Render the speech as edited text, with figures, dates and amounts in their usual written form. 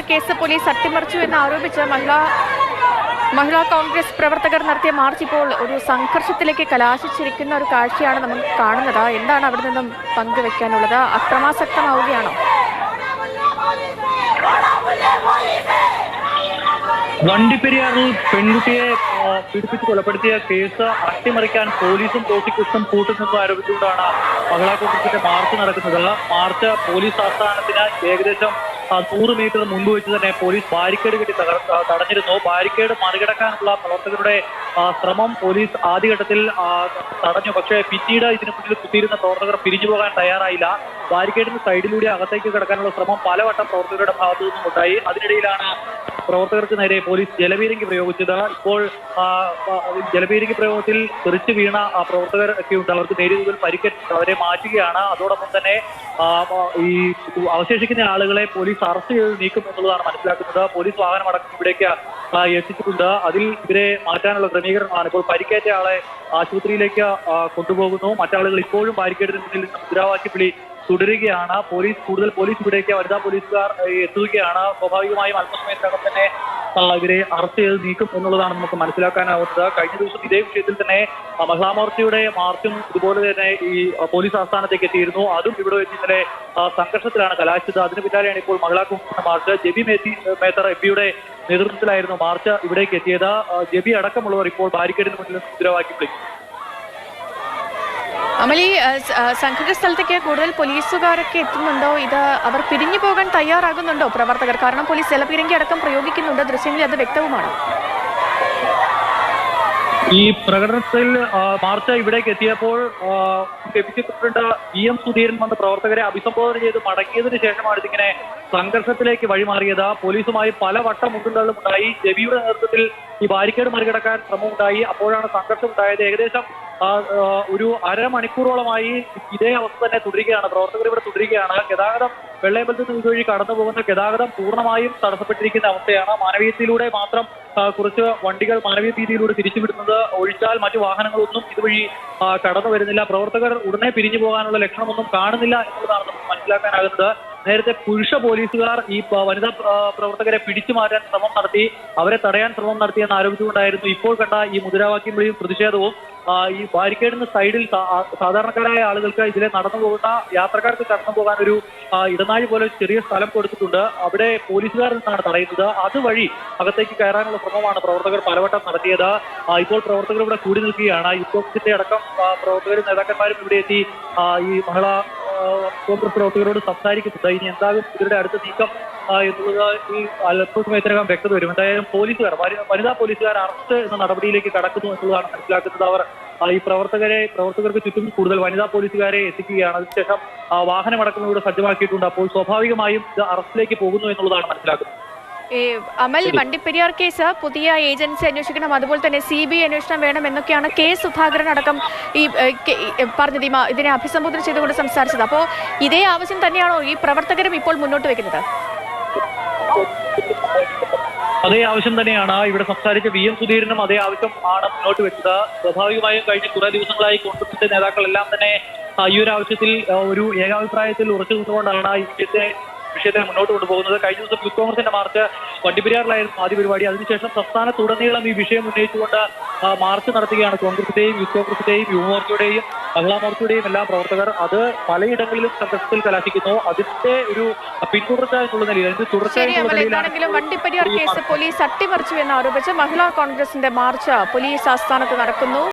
Case police അട്ടിമറിച്ചു എന്ന് ആരോപിച്ച് മഹിളാ കോൺഗ്രസ് പ്രവർത്തകർ നടത്തിയ മാർച്ച് ഇപ്പോൾ ഒരു സംഘർഷത്തിലേക്ക് കലാശിച്ചിരിക്കുന്ന ഒരു കാഴ്ചയാണ് നമ്മൾ കാണുന്നത്. എന്താണ് അവിടെ നിന്നും പങ്കുവെക്കാനുള്ളത്? അക്രമാസക്തമാവുകയാണോ? വണ്ടിപ്പെരിയാറിൽ പെൺകുട്ടിയെ പീഡിപ്പിച്ച് കൊലപ്പെടുത്തിയ കേസ് അട്ടിമറിക്കാൻ പോലീസും പ്രോസിക്യൂഷനും കൂട്ടുനിന്നും ആരോപിച്ചുകൊണ്ടാണ് മഹിളാ കോൺഗ്രസിന്റെ മാർച്ച് നടക്കുന്നത്. മാർച്ച് പോലീസ് ആസ്ഥാനത്തിന് ഏകദേശം 100 മീറ്റർ മുൻപ് വെച്ച് തന്നെ പോലീസ് ബാരിക്കേഡ് കെട്ടി തടഞ്ഞിരുന്നു. ബാരിക്കേഡ് മറികടക്കാനുള്ള പ്രവർത്തകരുടെ ശ്രമം പോലീസ് ആദ്യഘട്ടത്തിൽ തടഞ്ഞു. പക്ഷേ പിന്നീട് ഇതിനു മുന്നിൽ കുത്തിയിരുന്ന പ്രവർത്തകർ പിരിഞ്ഞു പോകാൻ തയ്യാറായില്ല. ബാരിക്കേഡിന് സൈഡിലൂടെ അകത്തേക്ക് കടക്കാനുള്ള ശ്രമം പലവട്ടം പ്രവർത്തകരുടെ ഭാഗത്തു നിന്നും ഉണ്ടായി. അതിനിടയിലാണ് പ്രവർത്തകർക്ക് നേരെ പോലീസ് ജലപീരങ്കി പ്രയോഗിച്ചത്. ഇപ്പോൾ ജലപീരങ്കി പ്രയോഗത്തിൽ തെറിച്ചു വീണ പ്രവർത്തകർ ഒക്കെ ഉണ്ട്. അവർക്ക് നേരിയ തോതിൽ പരിക്കേറ്റ് അവരെ മാറ്റുകയാണ്. അതോടൊപ്പം തന്നെ ഈ അവശേഷിക്കുന്ന ആളുകളെ പോലീസ് അറസ്റ്റ് ചെയ്ത് നീക്കും എന്നുള്ളതാണ് മനസ്സിലാക്കുന്നത്. പോലീസ് വാഹനം അടക്കം ഇവിടേക്ക് എത്തിച്ചിട്ടുണ്ട്. അതിൽ ഇവരെ മാറ്റാനുള്ള ക്രമീകരണമാണ്. ഇപ്പോൾ പരിക്കേറ്റ ആളെ ആശുപത്രിയിലേക്ക് കൊണ്ടുപോകുന്നു. മറ്റാളുകൾ ഇപ്പോഴും ബാരിക്കേഡിന് മുന്നിൽ മുദ്രാവാക്യം തുടരുകയാണ്. കൂടുതൽ പോലീസ് ഇവിടേക്ക് വനിതാ പോലീസുകാർ എത്തുകയാണ്. സ്വാഭാവികമായും അല്പസമയത്തിനകം തന്നെ ഇവരെ അറസ്റ്റ് ചെയ്ത് നീക്കും എന്നുള്ളതാണ് നമുക്ക് മനസ്സിലാക്കാനാവുന്നത്. കഴിഞ്ഞ ദിവസം ഇതേ വിഷയത്തിൽ തന്നെ മഹിളാമോർച്ചയുടെ മാർച്ചും ഇതുപോലെ തന്നെ ഈ പോലീസ് ആസ്ഥാനത്തേക്ക് എത്തിയിരുന്നു. അതും ഇവിടെ വെച്ച് ഇന്നലെ സംഘർഷത്തിലാണ് കലാശിച്ചത്. അതിന് പിന്നാലെയാണ് ഇപ്പോൾ മഹിളാ കോൺഗ്രസിന്റെ മാർച്ച്. ജെബി മേത്തർ എംപിയുടെ നേതൃത്വത്തിലായിരുന്നു മാർച്ച് ഇവിടേക്ക് എത്തിയത്. ജെബി അടക്കമുള്ളവർ ഇപ്പോൾ ബാരിക്കേഡിന് മുന്നിൽ മുദ്രാവാക്യം വിളിക്കും. അമലി, സംഘടന സ്ഥലത്തേക്ക് കൂടുതൽ പോലീസുകാരൊക്കെ എത്തുന്നുണ്ടോ? ഇത് അവർ പിരിഞ്ഞു പോകാൻ തയ്യാറാകുന്നുണ്ടോ പ്രവർത്തകർ? കാരണം പോലീസ് ജലപീരങ്കി അടക്കം പ്രയോഗിക്കുന്നുണ്ട്. ദൃശ്യങ്ങളിൽ അത് വ്യക്തവുമാണ്. ഈ പ്രകടനത്തിൽ മാർച്ച് ഇവിടേക്ക് എത്തിയപ്പോൾ ഡെപ്യൂട്ടി പ്രസിഡന്റ് VM സുധീരൻ വന്ന പ്രവർത്തകരെ അഭിസംബോധന ചെയ്ത് മടക്കിയതിനു ശേഷമാണ് ഇതിങ്ങനെ സംഘർഷത്തിലേക്ക് വഴിമാറിയത്. പോലീസുമായി പലവട്ടം മുട്ടുതള്ളും ഉണ്ടായി. ജെബിയുടെ നേതൃത്വത്തിൽ ഈ ബാരിക്കേഡ് മറികടക്കാൻ ശ്രമമുണ്ടായി. അപ്പോഴാണ് സംഘർഷം ഉണ്ടായത്. ഏകദേശം ഒരു അരമണിക്കൂറോളമായി ഇതേ അവസ്ഥ തന്നെ തുടരുകയാണ്. പ്രവർത്തകർ ഇവിടെ തുടരുകയാണ്. ഗതാഗതം വെള്ളയമ്പലത്തിൽ നിന്ന് ഇതുവഴി കടന്നു പോകുന്ന ഗതാഗതം പൂർണ്ണമായും തടസ്സപ്പെട്ടിരിക്കുന്ന അവസ്ഥയാണ്. മാനവീയത്തിലൂടെ മാത്രം കുറച്ച് വണ്ടികൾ മാനവീയ രീതിയിലൂടെ തിരിച്ചുവിടുന്നത് ഒഴിച്ചാൽ മറ്റു വാഹനങ്ങളൊന്നും ഇതുവഴി കടന്നു വരുന്നില്ല. പ്രവർത്തകർ ഉടനെ പിരിഞ്ഞു പോകാനുള്ള ലക്ഷണമൊന്നും കാണുന്നില്ല എന്നുള്ളതാണ് നമുക്ക് മനസ്സിലാക്കാനാകുന്നത്. നേരത്തെ പുരുഷ പോലീസുകാർ ഈ വനിതാ പ്രവർത്തകരെ പിടിച്ചു മാറ്റാൻ ശ്രമം നടത്തി, അവരെ തടയാൻ ശ്രമം നടത്തിയെന്ന് ആരോപിച്ചുകൊണ്ടായിരുന്നു ഇപ്പോൾ കണ്ട ഈ മുദ്രാവാക്യം വിളിയും പ്രതിഷേധവും. ഈ ബാരിക്കേഡിന് സൈഡിൽ സാധാരണക്കാരായ ആളുകൾക്ക് ഇതിലെ നടന്നു പോകുന്ന യാത്രക്കാർക്ക് കടന്നു പോകാൻ ഒരു ഇടനാഴി പോലെ ചെറിയ സ്ഥലം കൊടുത്തിട്ടുണ്ട്. അവിടെ പോലീസുകാരിൽ നിന്നാണ് തടയുന്നത്. അതുവഴി അകത്തേക്ക് കയറാനുള്ള ശ്രമമാണ് പ്രവർത്തകർ പലവട്ടം നടത്തിയത്. ഇപ്പോൾ പ്രവർത്തകർ ഇവിടെ കൂടി നിൽക്കുകയാണ്. യുദ്ധത്തിന്റെ അടക്കം പ്രവർത്തകരും നേതാക്കന്മാരും ഇവിടെ എത്തി ഈ മഹിളാ കോൺഗ്രസ് പ്രവർത്തകരോട് സംസാരിക്കുന്നുണ്ട്. ഇനി എന്താകും ഇവരുടെ അടുത്ത നീക്കം എന്നുള്ളത് ഈ അല്പസമയത്തിനകം വ്യക്തത വരും. എന്തായാലും വനിതാ പോലീസുകാർ അറസ്റ്റ് എന്ന നടപടിയിലേക്ക് കടക്കുന്നു എന്നുള്ളതാണ് മനസ്സിലാക്കുന്നത്. അവർ ഈ പ്രവർത്തകർക്ക് ചുറ്റും കൂടുതൽ വനിതാ പോലീസുകാരെ എത്തിക്കുകയാണ്. അതിനുശേഷം വാഹനമടക്കം ഇവിടെ സജ്ജമാക്കിയിട്ടുണ്ട്. അപ്പോൾ സ്വാഭാവികമായും ഇത് അറസ്റ്റിലേക്ക് പോകുന്നു എന്നുള്ളതാണ് മനസ്സിലാക്കുന്നത്. അമൽ, വണ്ടിപ്പെരിയാർ കേസ് പുതിയ ഏജൻസി അന്വേഷിക്കണം, അതുപോലെ തന്നെ CBI അന്വേഷണം വേണം എന്നൊക്കെയാണ് സുധാകരൻ അടക്കം ഈ പറഞ്ഞത്, ഇതിനെ അഭിസംബോധന ചെയ്തുകൊണ്ട് സംസാരിച്ചത്. അപ്പോൾ ഇതേ ആവശ്യം തന്നെയാണോ ഈ പ്രവർത്തകരും ഇപ്പോൾ മുന്നോട്ട് വെക്കുന്നത്? അതേ ആവശ്യം തന്നെയാണ് ഇവിടെ സംസാരിച്ച VM സുധീരനും അതേ ആവശ്യം ആണ് മുന്നോട്ട് വെച്ചത്. സ്വാഭാവികമായും കഴിഞ്ഞ കുറെ ദിവസങ്ങളായി കോൺഗ്രസിന്റെ നേതാക്കളെല്ലാം തന്നെ ഈ ഒരു ആവശ്യത്തിൽ ഒരു ഏകാഭിപ്രായത്തിൽ ഉറച്ചു നിന്നുകൊണ്ടാണ് ഈ വിഷയത്തെ മുന്നോട്ട് കൊണ്ടുപോകുന്നത്. കഴിഞ്ഞ ദിവസം യൂത്ത് കോൺഗ്രസിന്റെ മാർച്ച് വണ്ടിപ്പെരിയാറിലായിരുന്നു ആദ്യ പരിപാടി. അതിനുശേഷം സംസ്ഥാനത്തുടനീളം ഈ വിഷയം ഉന്നയിച്ചുകൊണ്ട് മാർച്ച് നടത്തുകയാണ് കോൺഗ്രസിന്റെയും യൂത്ത് കോൺഗ്രസിന്റെയും യുവമോർച്ചയുടെയും മഹിളാ മോർച്ചയുടെയും എല്ലാ പ്രവർത്തകർ. അത് പലയിടങ്ങളിലും സംഘർഷത്തിൽ കലാശിക്കുന്നു. അതിന്റെ ഒരു പിന്തുടർച്ച എന്നുള്ള നിലയിൽ വണ്ടിപ്പെരിയാർ കേസ് പോലീസ് അട്ടിമറിച്ചു എന്ന് ആരോപിച്ച് മഹിളാ കോൺഗ്രസിന്റെ മാർച്ച് പോലീസ് ആസ്ഥാനത്ത് നടക്കുന്നു.